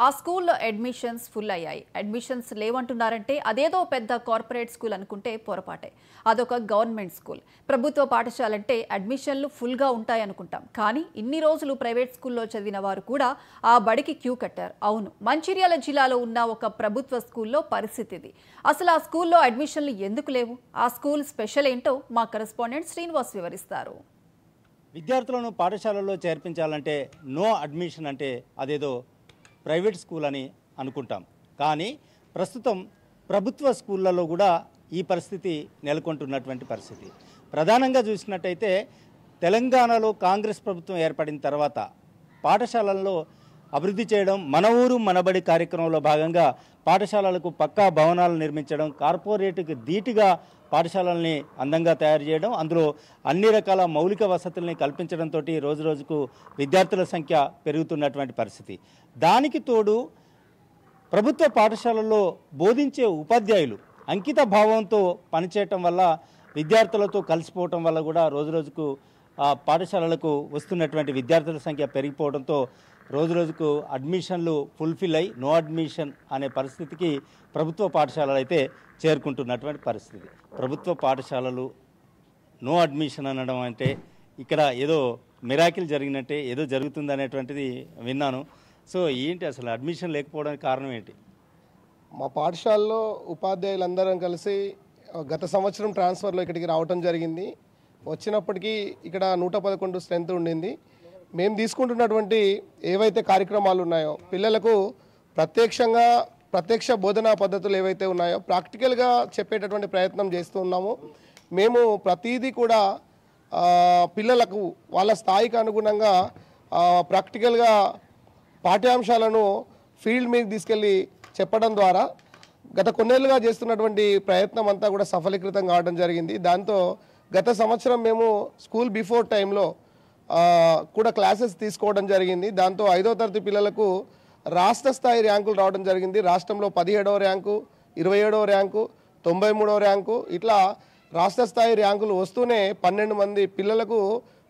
ఆ స్కూల్లో admissions full అయ్యాయి. అడ్మిషన్స్ లేవంటున్నారంటే అదేదో పెద్ద కార్పొరేట్ స్కూల్ అనుకుంటే పొరపాటే. అదొక గవర్నమెంట్ స్కూల్. ప్రభుత్వ పాఠశాలంటే అడ్మిషన్లు ఫుల్గా ఉంటాయనుకుంటాం. కానీ ఇన్ని రోజులు ప్రైవేట్ స్కూల్లో చదివిన వారు కూడా ఆ బడికి క్యూ కట్టారు. అవును, మంచిర్యాల జిల్లాలో ఉన్న ఒక ప్రభుత్వ స్కూల్లో పరిస్థితి ఇది. అసలు ఆ స్కూల్లో అడ్మిషన్లు ఎందుకు లేవు? ఆ స్కూల్ స్పెషల్ ఏంటో మా కరెస్పాండెంట్ శ్రీనివాస్ వివరిస్తారు. విద్యార్థులను పాఠశాలల్లో చేర్పించాలంటే నో అడ్మిషన్ అంటే అదేదో ప్రైవేట్ స్కూల్ అని అనుకుంటాం. కానీ ప్రస్తుతం ప్రభుత్వ స్కూళ్ళలో కూడా ఈ పరిస్థితి నెలకొంటున్నటువంటి పరిస్థితి. ప్రధానంగా చూసినట్టయితే తెలంగాణలో కాంగ్రెస్ ప్రభుత్వం ఏర్పడిన తర్వాత పాఠశాలల్లో అభివృద్ధి చేయడం, మన ఊరు మనబడి కార్యక్రమంలో భాగంగా పాఠశాలలకు పక్కా భవనాలు నిర్మించడం, కార్పొరేట్కి ధీటుగా పాఠశాలల్ని అందంగా తయారు చేయడం, అందులో అన్ని రకాల మౌలిక వసతుల్ని కల్పించడంతో రోజురోజుకు విద్యార్థుల సంఖ్య పెరుగుతున్నటువంటి పరిస్థితి. దానికి తోడు ప్రభుత్వ పాఠశాలల్లో బోధించే ఉపాధ్యాయులు అంకిత భావంతో పనిచేయటం వల్ల, విద్యార్థులతో కలిసిపోవటం వల్ల కూడా రోజురోజుకు పాఠశాలలకు వస్తున్నటువంటి విద్యార్థుల సంఖ్య పెరిగిపోవడంతో రోజురోజుకు అడ్మిషన్లు ఫుల్ఫిల్ అయ్యి నో అడ్మిషన్ అనే పరిస్థితికి ప్రభుత్వ పాఠశాలలు అయితే చేరుకుంటున్నటువంటి పరిస్థితి. ప్రభుత్వ పాఠశాలలు నో అడ్మిషన్ అనడం అంటే ఇక్కడ ఏదో మిరాకిల్ జరిగినట్టే, ఏదో జరుగుతుంది అనేటువంటిది విన్నాను. సో ఏంటి అసలు అడ్మిషన్ లేకపోవడానికి కారణం ఏంటి? మా పాఠశాలలో ఉపాధ్యాయులందరం కలిసి గత సంవత్సరం ట్రాన్స్ఫర్లో ఇక్కడికి రావటం జరిగింది. వచ్చినప్పటికీ ఇక్కడ 111 స్ట్రెంత్ ఉండింది. మేము తీసుకుంటున్నటువంటి ఏవైతే కార్యక్రమాలు ఉన్నాయో, పిల్లలకు ప్రత్యక్ష బోధనా పద్ధతులు ఏవైతే ఉన్నాయో ప్రాక్టికల్గా చెప్పేటటువంటి ప్రయత్నం చేస్తూ ఉన్నాము. మేము ప్రతిదీ కూడా పిల్లలకు వాళ్ళ స్థాయికి అనుగుణంగా ప్రాక్టికల్గా పాఠ్యాంశాలను ఫీల్డ్ మీద తీసుకెళ్ళి చెప్పడం ద్వారా గత కొన్నేళ్ళుగా చేస్తున్నటువంటి ప్రయత్నం అంతా కూడా సఫలీకృతం కావడం జరిగింది. దాంతో గత సంవత్సరం మేము స్కూల్ బిఫోర్ టైంలో కూడా క్లాసెస్ తీసుకోవడం జరిగింది. దాంతో 5వ తరగతి పిల్లలకు రాష్ట్ర స్థాయి ర్యాంకులు రావడం జరిగింది. రాష్ట్రంలో 17వ ర్యాంకు, 27వ ర్యాంకు, 93వ ర్యాంకు, ఇట్లా రాష్ట్ర స్థాయి ర్యాంకులు వస్తూనే 12 మంది పిల్లలకు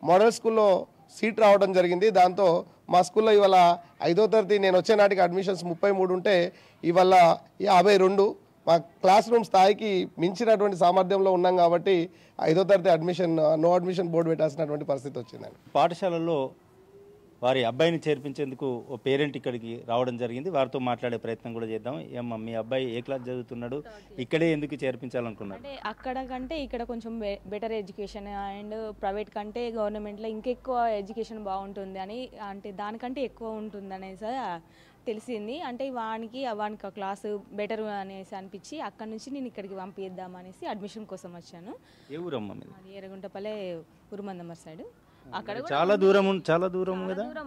మోడల్ స్కూల్లో సీట్ రావడం జరిగింది. దాంతో మా స్కూల్లో ఇవాళ 5వ తరగతి నేను వచ్చే నాటికి అడ్మిషన్స్ 33 ఉంటే ఇవాళ 52. మా క్లాస్ రూమ్ స్థాయికి మించినటువంటి సామర్థ్యంలో ఉన్నాం కాబట్టి 5వ తరగతి నో అడ్మిషన్ బోర్డు పెట్టాల్సినటువంటి పరిస్థితి వచ్చిందండి. పాఠశాలల్లో వారి అబ్బాయిని చేర్పించేందుకు ఓ పేరెంట్ ఇక్కడికి రావడం జరిగింది. వారితో మాట్లాడే ప్రయత్నం కూడా చేద్దాం. ఏమ్మా, మీ అబ్బాయి ఏ క్లాస్ చదువుతున్నాడు? ఇక్కడే ఎందుకు చేర్పించాలనుకున్నారు? అంటే అక్కడ కంటే ఇక్కడ కొంచెం బెటర్ ఎడ్యుకేషన్ అండ్ ప్రైవేట్ కంటే గవర్నమెంట్లో ఇంకెక్కువ ఎడ్యుకేషన్ బాగుంటుంది అని, అంటే దానికంటే ఎక్కువ ఉంటుంది అనేసి తెలిసింది. అంటే వానికి ఆ క్లాసు బెటర్ అనేసి అనిపించి అక్కడ నుంచి నేను ఇక్కడికి పంపిద్దామనేసి అడ్మిషన్ కోసం వచ్చాను. ఏ ఊరమ్మా మీది? ఎర్రగుంటపల్లె ఉరుమందమర్ సైడ్. అక్కడ చాలా దూరం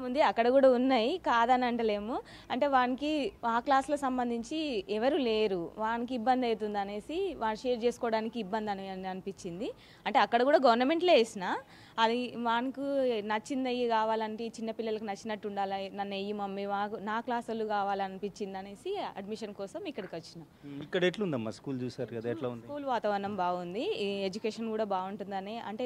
ఉంది. అక్కడ కూడా ఉన్నాయి, కాదని అంటలేము. అంటే వానికి ఆ క్లాస్లో సంబంధించి ఎవరు లేరు, వానికి ఇబ్బంది అవుతుంది అనేసి వాడు షేర్ చేసుకోవడానికి ఇబ్బంది అని అనిపించింది. అంటే అక్కడ కూడా గవర్నమెంట్లో వేసిన అది వానికి నచ్చింది అయ్యి కావాలంటే చిన్నపిల్లలకు నచ్చినట్టు ఉండాలి, నన్ను వెయ్యి మమ్మీ నా క్లాసులు కావాలనిపించింది అనేసి అడ్మిషన్ కోసం ఇక్కడికి వచ్చిన. ఇక్కడ ఎట్లుందమ్మా స్కూల్? చూసారు కదా, ఎట్లా ఉంది? స్కూల్ వాతావరణం బాగుంది, ఎడ్యుకేషన్ కూడా బాగుంటుందని. అంటే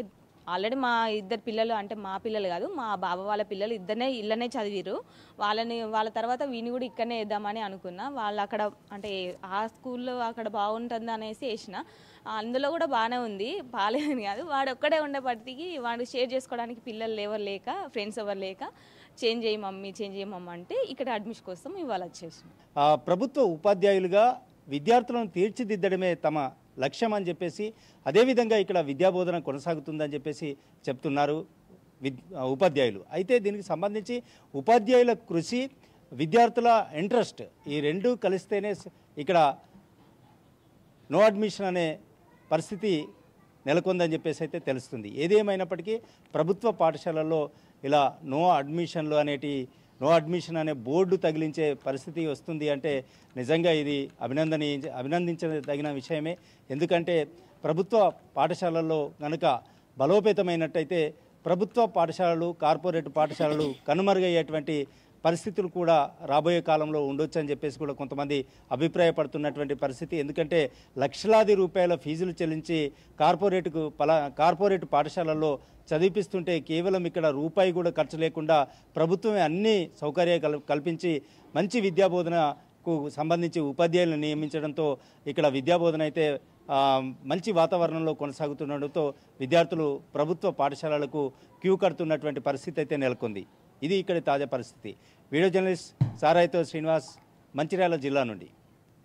ఆల్రెడీ మా ఇద్దరు పిల్లలు, అంటే మా పిల్లలు కాదు, మా బాబా వాళ్ళ పిల్లలు ఇళ్ళనే చదివారు. వాళ్ళ తర్వాత వీని కూడా ఇక్కడనే వేద్దామని అనుకున్నా. వాళ్ళు అక్కడ అంటే ఆ స్కూల్లో అక్కడ బాగుంటుంది అనేసి వేసిన. అందులో కూడా బాగానే ఉంది, బాగాలేదని కాదు. వాడు ఒక్కడే ఉండేపటికి వాడు షేర్ చేసుకోవడానికి పిల్లలు ఎవరు లేక, ఫ్రెండ్స్ ఎవరు లేక చేంజ్ చేయి మమ్మీ అంటే ఇక్కడ అడ్మిషన్ కోసం ఇవాళ వచ్చేసి. ప్రభుత్వ ఉపాధ్యాయులుగా విద్యార్థులను తీర్చిదిద్దడమే తమ లక్ష్యం అని చెప్పేసి, అదేవిధంగా ఇక్కడ విద్యాబోధన కొనసాగుతుందని చెప్పేసి చెప్తున్నారు ఉపాధ్యాయులు. అయితే దీనికి సంబంధించి ఉపాధ్యాయుల కృషి, విద్యార్థుల ఇంట్రెస్ట్ ఈ రెండూ కలిస్తేనే ఇక్కడ నో అడ్మిషన్ అనే పరిస్థితి నెలకొందని చెప్పేసి అయితే తెలుస్తుంది. ఏదేమైనప్పటికీ ప్రభుత్వ పాఠశాలల్లో ఇలా నో అడ్మిషన్ అనే బోర్డు తగిలించే పరిస్థితి వస్తుంది అంటే నిజంగా ఇది అభినందించదగిన విషయమే. ఎందుకంటే ప్రభుత్వ పాఠశాలల్లో కనుక బలోపేతమైనట్టయితే ప్రభుత్వ పాఠశాలలు, కార్పొరేట్ పాఠశాలలు కనుమరుగయ్యేటువంటి పరిస్థితులు కూడా రాబోయే కాలంలో ఉండొచ్చు అని చెప్పేసి కూడా కొంతమంది అభిప్రాయపడుతున్నటువంటి పరిస్థితి. ఎందుకంటే లక్షలాది రూపాయల ఫీజులు చెల్లించి కార్పొరేట్ పాఠశాలల్లో చదివిపిస్తుంటే కేవలం ఇక్కడ రూపాయి కూడా ఖర్చు లేకుండా ప్రభుత్వమే అన్ని సౌకర్యాలు కల్పించి మంచి విద్యాబోధనకు సంబంధించి ఉపాధ్యాయులను నియమించడంతో ఇక్కడ విద్యాబోధన అయితే మంచి వాతావరణంలో కొనసాగుతుండడంతో విద్యార్థులు ప్రభుత్వ పాఠశాలలకు క్యూ కడుతున్నటువంటి పరిస్థితి అయితే నెలకొంది. ఇది ఇక్కడి తాజా పరిస్థితి. వీడియో జర్నలిస్ట్ సారాయితో శ్రీనివాస్, మంచిర్యాల జిల్లా నుండి.